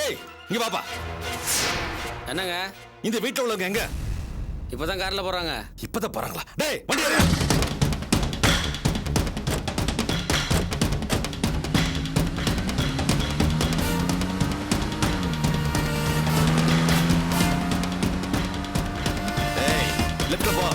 ஏய் இங்க பாப்பா. என்னங்க இந்த வீட்டுல உள்ளவங்க எங்க? இப்பதான் கார்ல போறாங்க. இப்பதான் போறாங்களா? டேய் வண்டி ஏறு. டேய் லெஃப்ட்ல போ.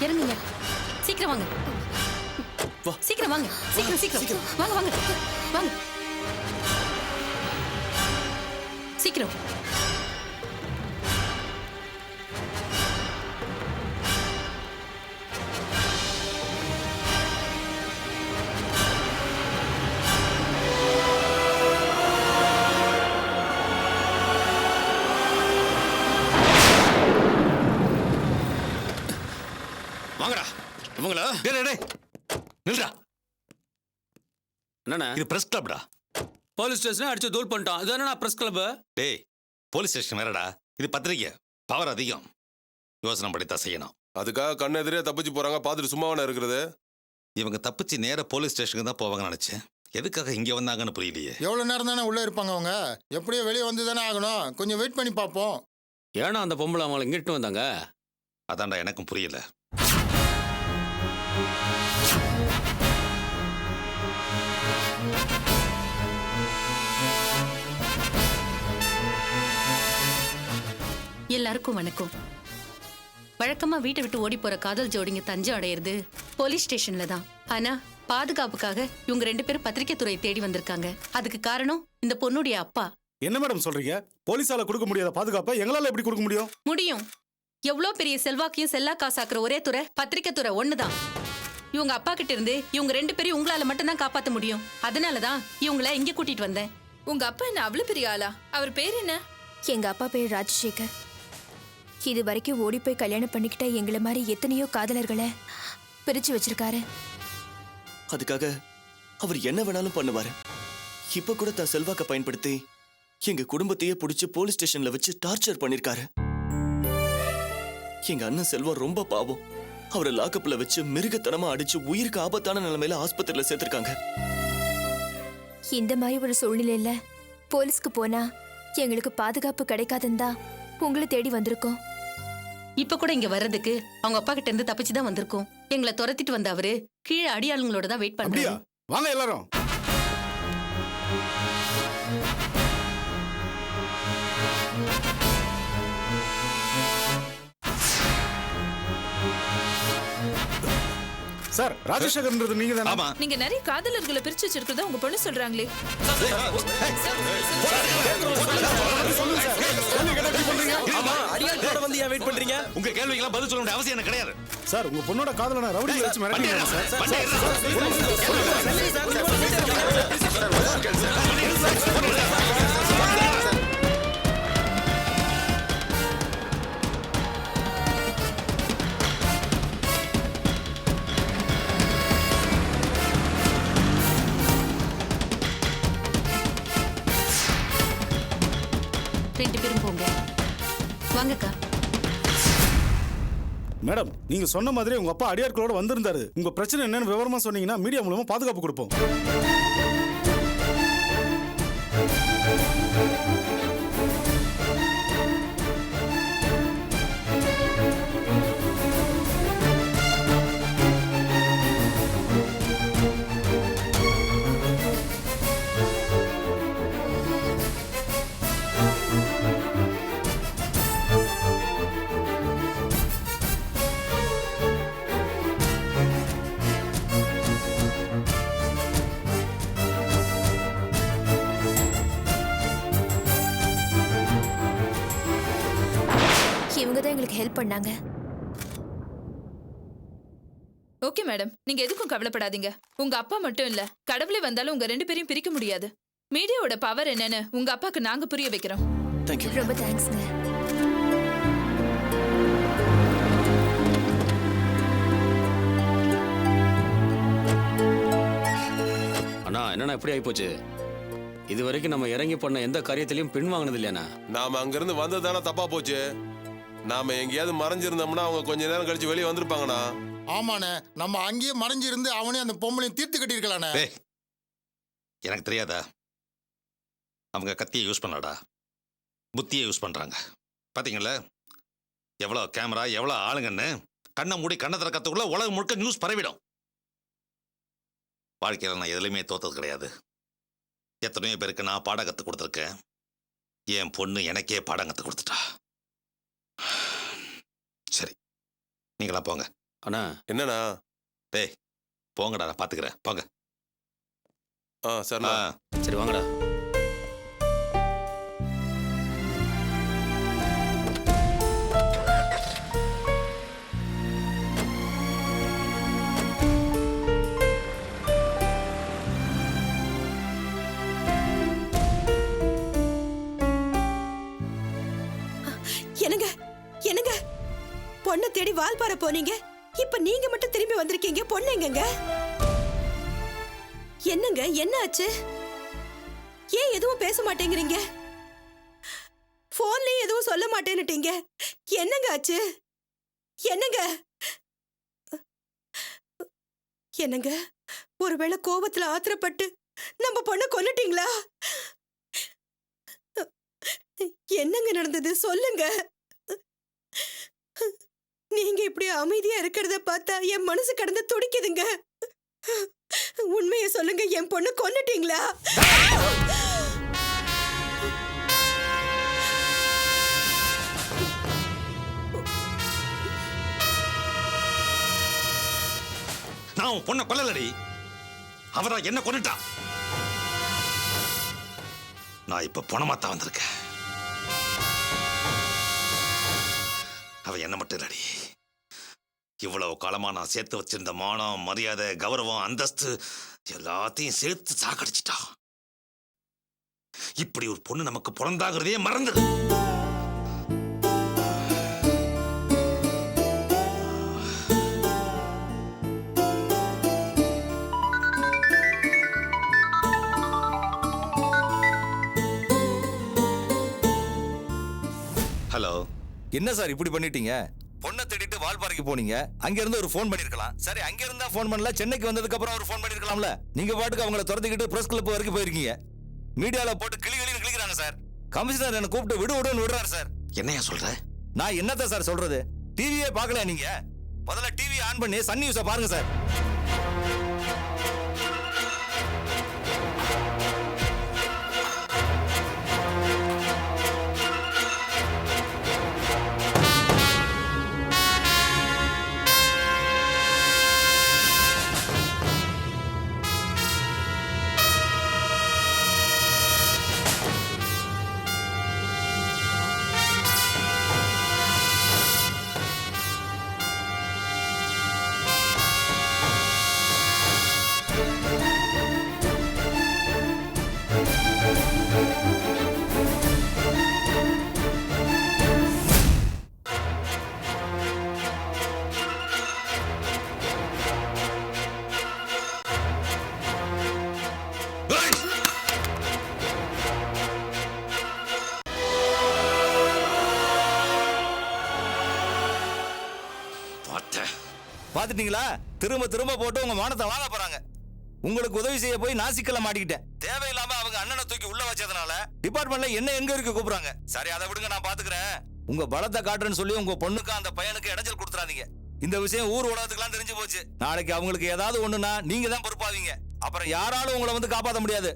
இறங்குங்க. சீக்கிரம் வாங்க. சீக்கிரம் வாங்க. சீக்கிரம் வாங்க வாங்க வாங்க. சீக்கிரம். வாங்கடா இவங்களா. டேய் டேய் நில்றா. என்னண்ணா இது பிரஸ் கிளப்டா. போலீஸ் ஸ்டேஷன் அடிச்சு தூள் பண்ணிட்டான். இது என்னண்ணா பிரஸ் கிளப்? டேய் போலீஸ் ஸ்டேஷன் வேறடா. இது பத்திரிக்கை. பவர் அதிகம். யோசனை படித்தான் செய்யணும். அதுக்காக கண்ணெதிரே தப்பிச்சு போறாங்க. பார்த்துட்டு சும்மாவான இருக்கிறது. இவங்க தப்பிச்சு நேர போலீஸ் ஸ்டேஷனுக்கு தான் போவாங்கன்னு நினைச்சேன். எதுக்காக இங்க வந்தாங்கன்னு புரியலையே. எவ்வளவு நேரம் தானே உள்ள இருப்பாங்க அவங்க? எப்படியோ வெளியே வந்து தானே ஆகணும். கொஞ்சம் வெயிட் பண்ணி பார்ப்போம். ஏன்னா அந்த பொம்பளை அவங்களை இங்கிட்டு வந்தாங்க. அதான்டா எனக்கும் புரியல. எல்லாருக்கும் வணக்கம். வழக்கமா வீட்டை விட்டு ஓடி போற காதல் ஜோடிங்க தஞ்சம் அடையிறது போலீஸ் ஸ்டேஷன்ல தான். ஆனா பாதுகாப்புக்காக இவங்க 2 பேரும் பத்திரிகை துறை தேடி வந்திருக்காங்க. அதுக்கு காரணம் இந்த பொண்ணுடைய அப்பா. என்ன மேடம் சொல்றீங்க? போலீஸால கொடுக்க முடியாத பாதுகாப்பை எங்களால எப்படி கொடுக்க முடியும்? முடியும். எவ்வளவு பெரிய செல்வாக்கையும் செல்லா காசாக்குற ஒரே துறை பத்திரிகை துறை ஒண்ணுதான். இவங்க அப்பா கிட்ட இருந்து இவங்க 2 பேரையும் உங்களால மட்டும்தான் காப்பாத்த முடியும். அதனாலதான் இவங்கள இங்க கூட்டிட்டு வந்தேன். உங்க அப்பா என்ன அவ்வளவு பெரிய ஆளா? அவர் பேர் என்ன? எங்க அப்பா பேர் ராஜசேகர். இது வரைக்கும் ஓடி போய் கல்யாணம் பண்ணிக்கிட்ட எங்களை மாதிரி எத்தனையோ காதலர்களை பிரிச்சு வச்சிருக்காரு. அதுக்காக அவர் என்ன வேணாலும் பண்ணுவாரு. இப்ப கூட தான் செல்வாக்க பயன்படுத்தி எங்க குடும்பத்தையே பிடிச்சு போலீஸ் ஸ்டேஷன்ல வச்சு டார்ச்சர் பண்ணிருக்காரு. எங்க அண்ணன் செல்வம் ரொம்ப பாவம். அவரை லாக்கப்ல வச்சு மிருகத்தனமா அடிச்சு உயிருக்கு ஆபத்தான நிலைமையில ஆஸ்பத்திரியில சேர்த்திருக்காங்க. இந்த மாதிரி ஒரு சூழ்நிலையில போலீஸ்க்கு போனா எங்களுக்கு பாதுகாப்பு கிடைக்காதுன்னு தான் உங்களை தேடி வந்திருக்கோம். இப்ப கூட இங்க வர்றதுக்கு அவங்க அப்பா கிட்ட இருந்து தப்பிச்சுதான் வந்திருக்கோம். எங்களை துரத்திட்டு வந்த அவரு கீழே அடியாளுங்களோட தான் வெயிட் அப்படியா? பண்றாரு. வாங்க எல்லாரும். சார் ராஜசேகர்ன்றது நீங்க தானே? ஆமா. நீங்க நிறைய காதலர்களை பிரிச்சு வச்சிருக்கிறதா உங்க பொண்ணு சொல்றாங்களே. அடியாளோட வந்து ஏன் வெயிட் பண்றீங்க? உங்க கேள்விக்கெல்லாம் பதில் சொல்ல வேண்டிய அவசியம் எனக்கு கிடையாது. சார் உங்க பொண்ணோட காதலனை ரவுடிகளை வச்சு மிரட்டிங்க சார். ரெண்டு பேரும் போங்க. வாங்கக்கா. மேடம் நீங்க சொன்ன மாதிரி உங்க அப்பா அடியாட்களோட வந்திருந்தாரு. உங்க பிரச்சனை என்னன்னு விவரமா சொன்னீங்கன்னா மீடியா மூலமா பாதுகாப்பு கொடுப்போம். இவங்க தான் எங்களுக்கு ஹெல்ப் பண்ணாங்க. ஓகே மேடம், நீங்க எதுக்கும் கவலைப்படாதீங்க. உங்க அப்பா மட்டும் இல்ல, கடவுளே வந்தாலும் உங்க ரெண்டு பேரையும் பிரிக்க முடியாது. மீடியாவோட பவர் என்னன்னு உங்க அப்பாக்கு நாங்க புரிய வைக்கிறோம். தேங்க்யூ. ரொம்ப தேங்க்ஸ்ங்க. அண்ணா என்னண்ணா இப்படி ஆயிப்போச்சு? இது வரைக்கும் நம்ம இறங்கி பண்ண எந்த காரியத்திலையும் பின் வாங்கினது இல்லையாண்ணா? நாம அங்கிருந்து வந்தது தானே தப்பா போச்சு. நாம எங்கேயாவது மறைஞ்சிருந்தோம்னா அவங்க கொஞ்ச நேரம் கழிச்சு வெளியே வந்திருப்பாங்கண்ணா. ஆமாண்ணே, நம்ம அங்கேயே மறைஞ்சிருந்து அவனே அந்த பொம்பளையும் தீர்த்து கட்டியிருக்கலாண்ணே. ஏய், எனக்கு தெரியாதா? அவங்க கத்தியை யூஸ் பண்ணாடா, புத்தியை யூஸ் பண்றாங்க. பாத்தீங்களா எவ்வளோ கேமரா, எவ்வளோ ஆளுங்கன்னு. கண்ணை மூடி கண்ணை திறக்கத்துக்குள்ள உலகம் முழுக்க நியூஸ் பரவிடும். வாழ்க்கையில் நான் எதுலையுமே தோத்தது கிடையாது. எத்தனையோ பேருக்கு நான் பாடம் கற்றுக் கொடுத்துருக்கேன். என் பொண்ணு எனக்கே பாடம் கற்றுக் கொடுத்துட்டா. சரி, நீங்களா போங்க. அண்ணா என்னண்ணா? டேய் போங்கடா, நான் பார்த்துக்கிறேன். போங்க. சரிண்ணா. சரி வாங்கடா. என்னங்க என்னங்க, பொண்ணை தேடி வால்பாறை போனீங்க, இப்ப நீங்க மட்டும் திரும்பி வந்திருக்கீங்க. பொண்ணு எங்கங்க? என்னங்க என்ன ஆச்சு? ஏன் எதுவும் பேச மாட்டேங்கிறீங்க? போன்லயும் எதுவும் சொல்ல மாட்டேன்னுட்டீங்க. என்னங்க ஆச்சு? என்னங்க என்னங்க, ஒருவேளை கோபத்துல ஆத்திரப்பட்டு நம்ம பொண்ணை கொன்னுட்டீங்களா? என்னங்க நடந்தது சொல்லுங்க. நீங்க இப்படி அமைதியா இருக்கிறத பார்த்தா என் மனசு கடந்து துடிக்குதுங்க. உண்மையை சொல்லுங்க, என் பொண்ணு கொன்னுட்டீங்களா? நான் உன் பொண்ணை கொல்லலடி, அவரா என்ன கொன்னுட்டா. நான் இப்ப பணமாத்தான் வந்திருக்கேன். அவ என்ன மட்டும் இல்லடி, இவ்வளவு காலமா நான் சேர்த்து வச்சிருந்த மானம், மரியாதை, கௌரவம், அந்தஸ்து எல்லாத்தையும் சேர்த்து சாக்கடிச்சிட்டா. இப்படி ஒரு பொண்ணு நமக்கு பிறந்தாகிறதே மறந்தது. ஹலோ. என்ன சார் இப்படி பண்ணிட்டீங்க? பொண்ணை தேடிட்டு வால்பாறைக்கு போனீங்க, அங்க இருந்து ஒரு ஃபோன் பண்ணிருக்கலாம். சரி, அங்க இருந்தா ஃபோன் பண்ணல, சென்னைக்கு வந்ததுக்கு அப்புறம் ஒரு ஃபோன் பண்ணிருக்கலாம்ல. நீங்க பாட்டுக்கு அவங்கள துரத்திக்கிட்டு பிரஸ் கிளப் வரைக்கும் போயிருக்கீங்க. மீடியால போட்டு கிளின்னு கிளிக்கிறாங்க சார். கமிஷனர் என்ன கூப்பிட்டு விடுன்னு விடுறாரு சார். என்னையா சொல்ற? நான் என்னத்த சார் சொல்றது? டிவியே பார்க்கல நீங்க? முதல்ல டிவி ஆன் பண்ணி சன் நியூஸை பாருங்க சார். பாத்துட்டீங்களா? திரும்ப திரும்ப போட்டு உங்க மானத்தை வாங்க போறாங்க. உங்களுக்கு உதவி செய்ய போய் நான் சிக்கல மாட்டிக்கிட்டேன். தேவையில்லாம அவங்க அண்ணனை தூக்கி உள்ள வச்சதுனால டிபார்ட்மெண்ட்ல என்ன எங்க இருக்கு கூப்பிடுறாங்க. சரி, அதை விடுங்க, நான் பாத்துக்கிறேன். உங்க பலத்தை காட்டுறேன்னு சொல்லி உங்க பொண்ணுக்கு அந்த பையனுக்கு இடைஞ்சல் கொடுத்துறாதீங்க. இந்த விஷயம் ஊர் உலகத்துக்குலாம் தெரிஞ்சு போச்சு. நாளைக்கு அவங்களுக்கு ஏதாவது ஒண்ணுனா நீங்க தான் பொறுப்பாவீங்க. அப்புறம் யாராலும் உங்களை வந்து காப்பாற்ற முடியாது.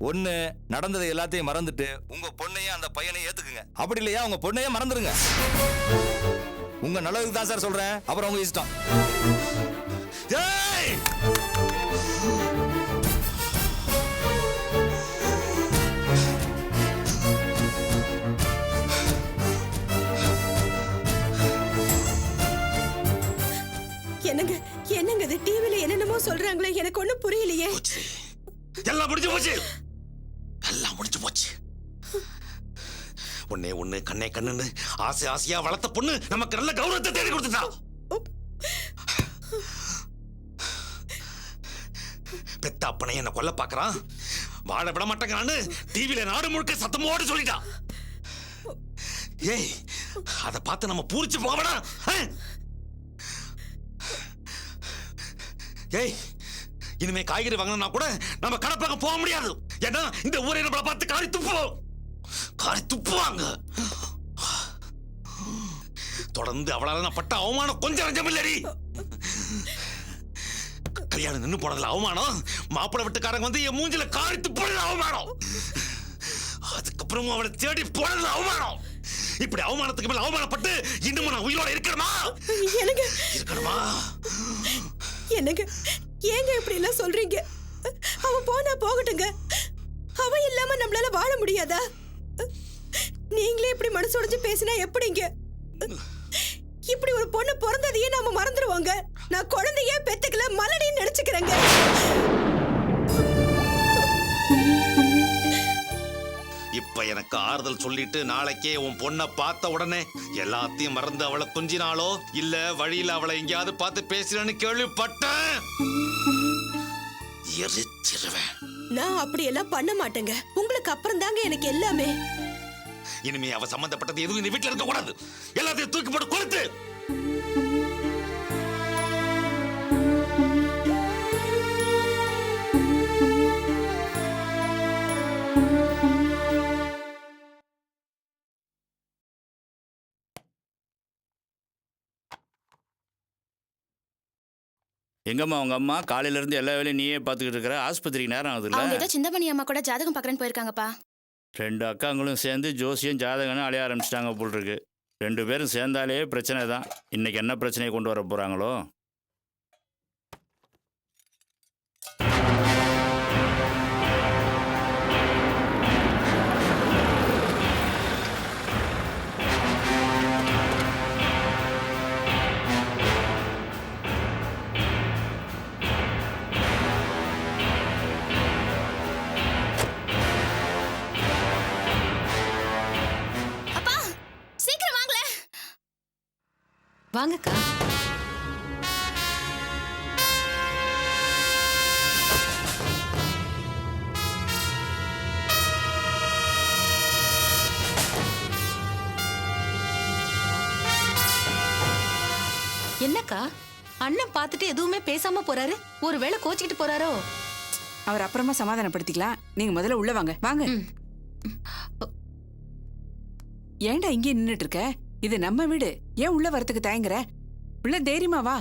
ஒண்ணு, நடந்ததை எல்லாத்தையும் மறந்துட்டு உங்க பொண்ணையும் அந்த பையனையும் ஏத்துக்குங்க. அப்படி இல்லையா உங்க பொண்ணையே மறந்துருங்க. உங்க நல்லதுக்கு தான் சார் சொல்றேன். அப்புறம் உங்க இஷ்டம். ஏய்! என்னங்க என்னங்க இது டிவில என்னென்னமோ சொல்றாங்களே, எனக்கு ஒண்ணும் புரியலையே. போச்சு. எல்லாம் முடிஞ்சு போச்சு. எல்லாம் முடிஞ்சு போச்சு. ஒன்னே ஒண்ணு கண்ணே கண்ணுன்னு ஆசை ஆசையா வளர்த்த பொண்ணு நமக்கு நல்ல கௌரவத்தை தேடி கொடுத்துட்டா. பெத்த அப்பனை என்ன கொல்ல பாக்குறான், வாழ விட மாட்டேங்கிறான்னு டிவில நாடு முழுக்க சத்தமோடு சொல்லிட்டான். ஏய், அதை பார்த்து நம்ம பூரிச்சு போக வேணாம். ஏய், இனிமே காய்கறி வாங்கணும்னா கூட நம்ம கடப்பாக போக முடியாது. ஏன்னா இந்த ஊரை நம்மளை பார்த்து காரி துப்புவாங்க. தொடர்ந்து அவளால நான் பட்ட அவமானம் கொஞ்சம் ரஞ்சம் இல்லடி. கல்யாணம் நின்று போனதுல அவமானம், மாப்பிள்ளை வீட்டுக்காரங்க வந்து என் மூஞ்சில காரி துப்புறது அவமானம், அதுக்கப்புறமும் அவளை தேடி போனது அவமானம். இப்படி அவமானத்துக்கு மேல அவமானப்பட்டு இன்னும் நான் உயிரோட இருக்கணுமா? என்னங்க ஏங்க இப்படி எல்லாம் சொல்றீங்க? அவ போனா போகட்டுங்க. அவ இல்லாம நம்மளால வாழ முடியாதா? நீங்களே இப்படி மனசு உடைஞ்சு பேசினா எப்படிங்க? இப்படி ஒரு பொண்ணு பிறந்ததையே நாம மறந்துடுவாங்க. நான் குழந்தையே பெத்துக்கல, மலடின்னு நினைச்சுக்கிறேங்க. இப்ப எனக்கு ஆறுதல் சொல்லிட்டு நாளைக்கே உன் பொண்ணை பார்த்த உடனே எல்லாத்தையும் மறந்து அவளை கொஞ்சினாலோ இல்ல வழியில அவளை எங்கேயாவது பார்த்து பேசுறேன்னு கேள்விப்பட்டேன், எரிச்சிருவேன். நான் அப்படி எல்லாம் பண்ண மாட்டேங்க. உங்களுக்கு அப்புறம் தாங்க எனக்கு எல்லாமே. இனிமே அவ சம்பந்தப்பட்டது எதுவும் இந்த வீட்டுல இருக்க கூடாது. எல்லாத்தையும் தூக்கி போட்டு கொளுத்து. எங்கம்மா உங்க அம்மா காலையில இருந்து எல்லா வேலையும் நீயே பாத்துக்கிட்டு இருக்கிற? ஆஸ்பத்திரிக்கு நேரம் ஆகுதுல்ல? அவங்க ஏதோ சிந்தாமணி அம்மா கூட ஜாதகம் பார்க்கறேன்னு போயிருக்காங்கப்பா. 2 அக்காங்களும் சேர்ந்து ஜோசியம் ஜாதகம்னு அலைய ஆரம்பிச்சிட்டாங்க போல் இருக்கு. 2 பேரும் சேர்ந்தாலே பிரச்சனை தான். இன்னைக்கு என்ன பிரச்சனையை கொண்டு வர போறாங்களோ? வாங்கக்கா. என்னக்கா அண்ணன் பார்த்துட்டு எதுவுமே பேசாம போறாரு? ஒருவேளை கோச்சிக்கிட்டு போறாரோ? அவர் அப்புறமா சமாதானப்படுத்திக்கலாம். நீங்க முதல்ல உள்ள வாங்க. வாங்க. ஏன்டா இங்கே நின்னுட்டு இருக்க? இது நம்ம வீடு. ஏன் உள்ள வரதுக்கு தயங்குற? உள்ள தைரியமா வா.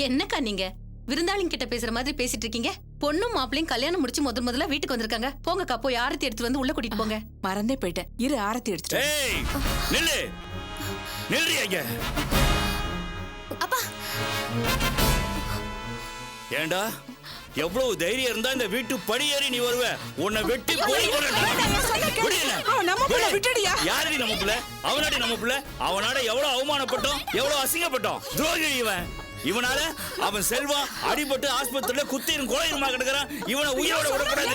என்னக்கா நீங்க விருந்தாளிங்க கிட்ட பேசுற மாதிரி பேசிட்டு இருக்கீங்க? பொண்ணும் மாப்பிளையும் கல்யாணம் முடிச்சு முதல்ல வீட்டுக்கு வந்திருக்காங்க. போங்கக்கா, போய் ஆரத்தி எடுத்து வந்து உள்ள கூட்டிட்டு போங்க. மறந்தே போயிட்டேன். இரு, ஆரத்தி எடுத்துட்டு. ஏய் நில்லு, நில்றியாங்க. அப்பா, ஏண்டா எவ்வளவு தைரியம் இருந்தா இந்த வீட்டு படி ஏறி நீ வருவ? உன்னை வெட்டி போய் யாரடி நம்ம பிள்ளை? அவனாடி நம்ம பிள்ளை. அவனால எவ்வளவு அவமானப்பட்டோம், எவ்வளவு அசிங்கப்பட்டோம். துரோகி இவன். இவனால அவன் செல்வம் அடிபட்டு ஆஸ்பத்திரியில குத்திரும் கொலையுமா கிடக்குறான். இவனை உயிரோட விடக்கூடாது.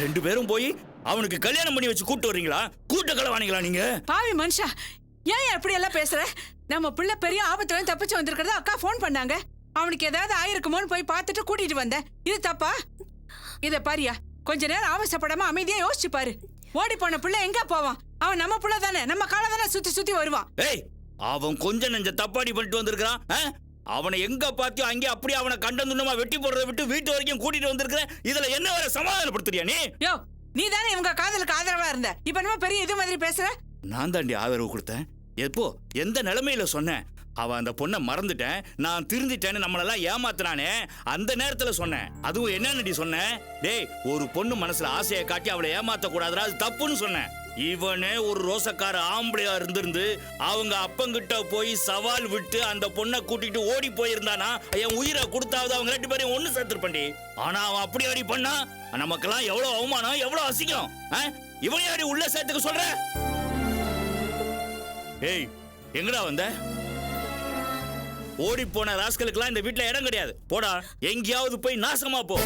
ரெண்டு பேரும் போய் அவனுக்கு கல்யாணம் பண்ணி வச்சு கூட்டு வரீங்களா? கூட்ட கலவானீங்களா நீங்க? பாவி மனுஷா, ஏன் எப்படி எல்லாம் பேசுற? நம்ம பிள்ளை பெரிய ஆபத்துல தப்பிச்சு வந்திருக்கிறதா அக்கா போன் பண்ணாங்க. அவனுக்கு ஏதாவது ஆயிருக்குமோன்னு போய் பார்த்துட்டு கூட்டிட்டு வந்தேன். இது தப்பா? இத பாரியா, கொஞ்ச நேரம் அவசரப்படாம அமைதியா யோசிச்சு பாரு. ஓடி போன பிள்ளை எங்க போவான்? அவன் நம்ம பிள்ளை தானே, நம்ம காலை தானே சுத்தி சுத்தி வருவான். ஏய், அவன் கொஞ்சம் நெஞ்ச தப்பாடி பண்ணிட்டு வந்திருக்கான். அவனை எங்க பாத்தியோ அங்கே அப்படியே அவனை கண்டந்துண்டமா வெட்டி போடுறத விட்டு வீட்டு வரைக்கும் கூட்டிட்டு வந்திருக்கிற. இதுல என்ன வேற சமாதானப்படுத்துறியா நீ? யோ, நீ தானே இவங்க காதலுக்கு ஆதரவா இருந்த. இப்ப நம்ம பெரிய இது மாதிரி பேசுற. நான் தாண்டி ஆதரவு கொடுத்தேன். எப்போ எந்த நிலைமையில சொன்னேன்? அவன் அந்த பொண்ணை மறந்துட்டேன், நான் திருந்திட்டேன்னு நம்மளெல்லாம் ஏமாத்துறானே, அந்த நேரத்துல சொன்னேன். அதுவும் என்னன்னு சொன்னேன், டேய் ஒரு பொண்ணு மனசுல ஆசையை காட்டி அவளை ஏமாத்த கூடாதுடா, அது தப்புன்னு சொன்னேன். இவனே ஒரு ரோசக்கார ஆம்பளையா இருந்திருந்து அவங்க அப்பங்கிட்ட போய் சவால் விட்டு அந்த பொண்ணை கூட்டிட்டு ஓடி போயிருந்தானா என் உயிரை கொடுத்தாவது அவங்க 2 பேரையும் ஒண்ணு சேர்த்துருப்பண்டி. ஆனா அவன் அப்படி அடி பண்ணா நமக்கெல்லாம் எவ்வளவு அவமானம், எவ்வளவு அசிங்கம். இவனையும் அடி உள்ள சேர்த்துக்க சொல்ற? ஏய், எங்கடா வந்த? ஓடி போன ராஸ்களுக்கெல்லாம் இந்த வீட்டுல இடம் கிடையாது. போடா, எங்கேயாவது போய் நாசமா போ.